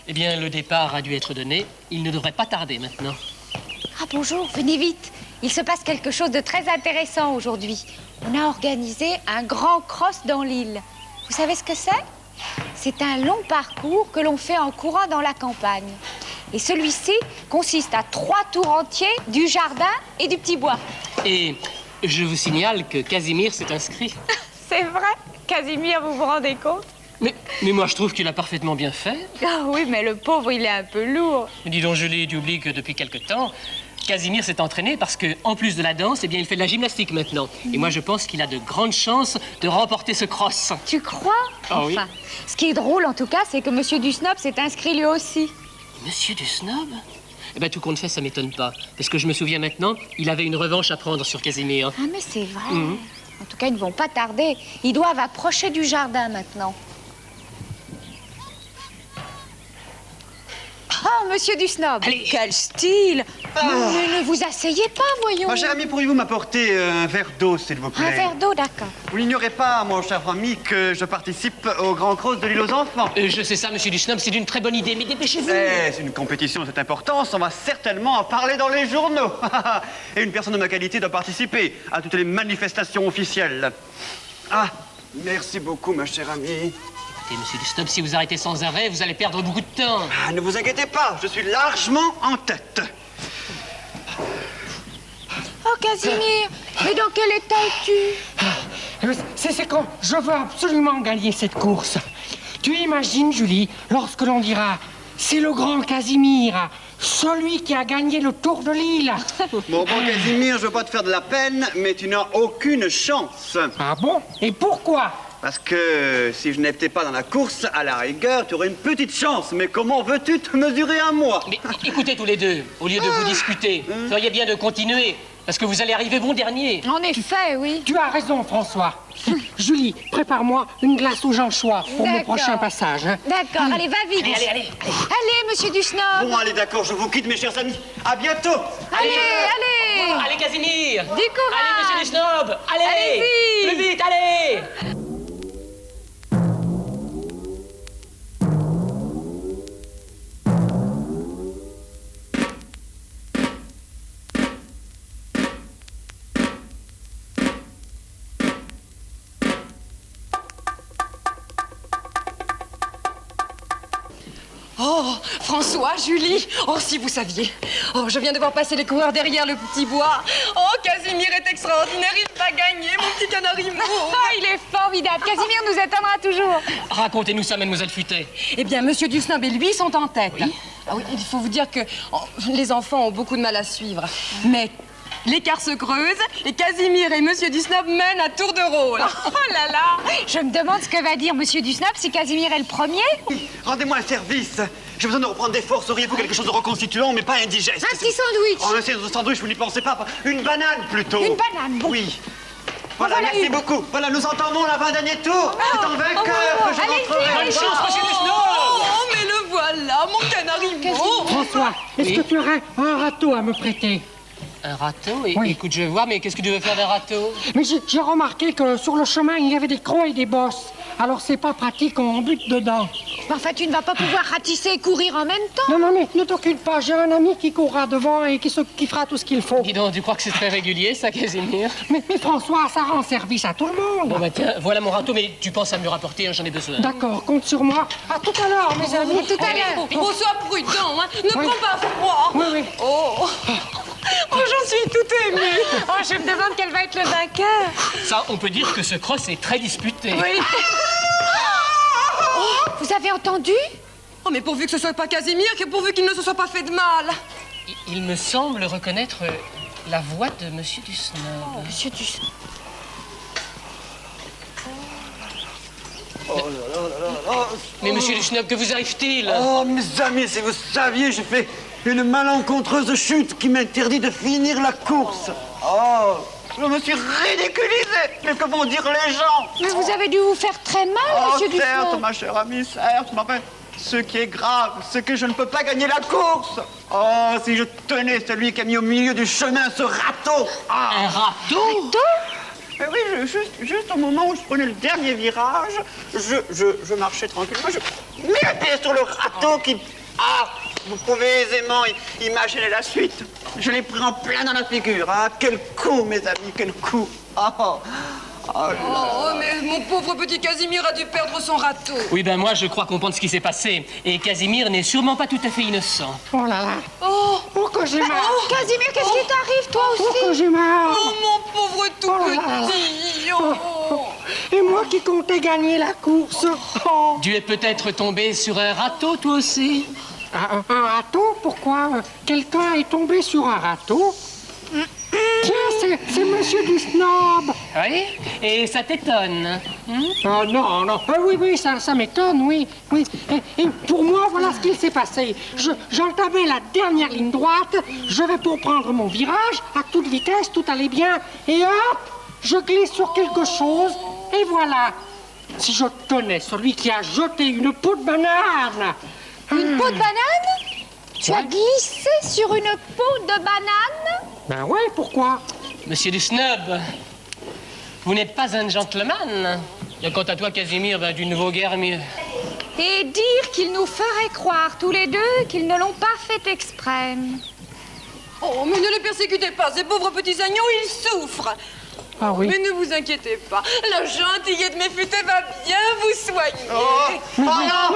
Eh bien, le départ a dû être donné. Il ne devrait pas tarder maintenant. Ah bonjour, venez vite. Il se passe quelque chose de très intéressant aujourd'hui. On a organisé un grand cross dans l'île. Vous savez ce que c'est? C'est un long parcours que l'on fait en courant dans la campagne. Et celui-ci consiste à 3 tours entiers du jardin et du petit bois. Et je vous signale que Casimir s'est inscrit. C'est vrai? Casimir, vous vous rendez compte? Mais moi, je trouve qu'il a parfaitement bien fait. Ah oui, mais le pauvre, il est un peu lourd. Dis donc, Julie, tu oublies que depuis quelque temps, Casimir s'est entraîné parce que, en plus de la danse, eh bien, il fait de la gymnastique maintenant. Et moi, je pense qu'il a de grandes chances de remporter ce cross. Tu crois? Ah oui. Enfin, ce qui est drôle, en tout cas, c'est que Monsieur Dusnob s'est inscrit lui aussi. Monsieur Dusnob? Eh bien, tout compte fait, ça m'étonne pas. Parce que je me souviens maintenant, il avait une revanche à prendre sur Casimir. Ah, mais c'est vrai. En tout cas, ils ne vont pas tarder. Ils doivent approcher du jardin maintenant. Oh, Monsieur Dusnob! Allez. Quel style! Mais ne vous asseyez pas, voyons. Mon cher ami, pourriez-vous m'apporter un verre d'eau, s'il vous plaît? Un verre d'eau, d'accord. Vous n'ignorez pas, mon cher ami, que je participe au Grand Cross de l'île aux enfants. Je sais ça, monsieur Dusnob, c'est une très bonne idée, mais dépêchez-vous. C'est une compétition de cette importance, on va certainement en parler dans les journaux. Et une personne de ma qualité doit participer à toutes les manifestations officielles. Ah, merci beaucoup, ma chère amie. Écoutez, monsieur Dusnob, si vous arrêtez sans arrêt, vous allez perdre beaucoup de temps. Ah, ne vous inquiétez pas, je suis largement en tête. Oh, Casimir, mais dans quel état es-tu? C'est quand je veux absolument gagner cette course. Tu imagines, Julie, lorsque l'on dira « C'est le grand Casimir, celui qui a gagné le tour de l'île ». Bon, Casimir, je veux pas te faire de la peine, mais tu n'as aucune chance. Ah bon? Et pourquoi? Parce que si je n'étais pas dans la course, à la rigueur, tu aurais une petite chance. Mais comment veux-tu te mesurer à moi? Mais écoutez tous les deux, au lieu de vous disputer, vous feriez bien de continuer, parce que vous allez arriver bon dernier. En effet, oui. Tu as raison, François. Julie, prépare-moi une glace aux anchois pour mon D'accord. prochain passage. Hein. D'accord, allez, va vite. Allez. Allez, Monsieur Dusnob. Bon, allez, d'accord, je vous quitte, mes chers amis. À bientôt. Allez. Allez, Casimir. Du courage. Allez, monsieur Dusnob. Allez. Allez-y. Plus vite, allez. Oh, François, Julie, oh, si vous saviez. Oh, je viens de voir passer les coureurs derrière le petit bois. Oh, Casimir est extraordinaire, il va gagner, mon petit canari mou. Ah, il est formidable. Casimir nous étonnera toujours. Racontez-nous ça, mademoiselle Futet. Eh bien, Monsieur Dusnob et lui sont en tête. Ah oui, il faut vous dire que les enfants ont beaucoup de mal à suivre. Mais l'écart se creuse et Casimir et Monsieur Dusnob mènent à tour de rôle. Oh là là. Je me demande ce que va dire Monsieur Dusnob si Casimir est le premier. Rendez-moi un service. J'ai besoin de reprendre des forces. Auriez-vous quelque chose de reconstituant, mais pas indigeste? Un petit sandwich. Oh, un sandwich, vous n'y pensez pas. Une banane, plutôt. Une banane, bon. Oui. Voilà, Voilà merci une. beaucoup. Voilà, nous entendons l'avant-dernier tour. C'est en vainqueur que je Allez-y, rentrerai. allez-y. Bonne chance, monsieur Dusnob. Oh, mais le voilà, mon canari mou. François, est-ce Oui. que tu aurais un râteau à me prêter? Un râteau? Oui. Écoute, je vois, mais qu'est-ce que tu veux faire d'un râteau? Mais j'ai remarqué que sur le chemin, il y avait des crocs et des bosses. Alors c'est pas pratique, on bute dedans. Mais enfin, tu ne vas pas pouvoir ratisser et courir en même temps. Non, mais ne t'occupe pas, j'ai un ami qui courra devant et qui fera tout ce qu'il faut. Dis donc, tu crois que c'est très régulier, ça, Casimir? Mais François, ça rend service à tout le monde. Bon, bah tiens, voilà mon râteau, mais tu penses à me le rapporter, hein, j'en ai besoin. D'accord, compte sur moi. À tout à l'heure, mes amis. Tout à l'heure. Oh, sois prudent, hein. Ne Oui. prends pas froid. Oui. Oh, j'en suis toute émue. Oh, je me demande quel va être le vainqueur. Ça, on peut dire que ce cross est très disputé. Oui. Vous avez entendu? Oh, mais pourvu que ce soit pas Casimir, que pourvu qu'il ne se soit pas fait de mal. Il me semble reconnaître la voix de monsieur Dusnob. Monsieur Dusnob. Mais monsieur Dusnob, que vous arrive-t-il? Oh, mes amis, si vous saviez, j'ai fait une malencontreuse chute qui m'interdit de finir la course. Oh, je me suis ridiculisé. Mais que vont dire les gens? Mais vous avez dû vous faire très mal, Oh, Monsieur certes, Dusnob. ma chère amie, certes, mais enfin, ce qui est grave, c'est que je ne peux pas gagner la course. Oh, si je tenais celui qui a mis au milieu du chemin ce râteau. Ah. Un râteau? Mais oui, juste au moment où je prenais le dernier virage, je marchais tranquillement, je mets le pied sur le râteau qui... Ah, vous pouvez aisément imaginer la suite. Je l'ai pris en plein dans la figure. Ah, quel coup, mes amis, quel coup. Oh, mais mon pauvre petit Casimir a dû perdre son râteau. Oui, ben moi, je crois comprendre ce qui s'est passé. Et Casimir n'est sûrement pas tout à fait innocent. Oh là là. Oh, Que j'ai mal. Casimir, qu'est-ce qui t'arrive, toi aussi? Que j'ai mal. oh mon pauvre tout Oh là là. petit. Oh. Et moi qui comptais gagner la course. Oh. Tu es peut-être tombé sur un râteau, toi aussi? Un râteau? Pourquoi? Quelqu'un est tombé sur un râteau? Tiens, c'est Monsieur du Snob. Oui? Et ça t'étonne? Oh non. Oui, ça m'étonne, oui. Et pour moi, voilà ce qu'il s'est passé. J'entamais la dernière ligne droite, je vais pour prendre mon virage, à toute vitesse, tout allait bien, et hop, je glisse sur quelque chose, et voilà. Si je tenais celui qui a jeté une peau de banane. Une peau de banane? Tu as glissé sur une peau de banane? Ben ouais, pourquoi? Monsieur du Snob, vous n'êtes pas un gentleman. Et quant à toi, Casimir, ben, du nouveau guère mieux. Et dire qu'ils nous feraient croire tous les deux qu'ils ne l'ont pas fait exprès. Oh, mais ne les persécutez pas, ces pauvres petits agneaux, ils souffrent. Ah oui. Mais ne vous inquiétez pas, la gentillette méfutée va bien vous soigner. Oh non,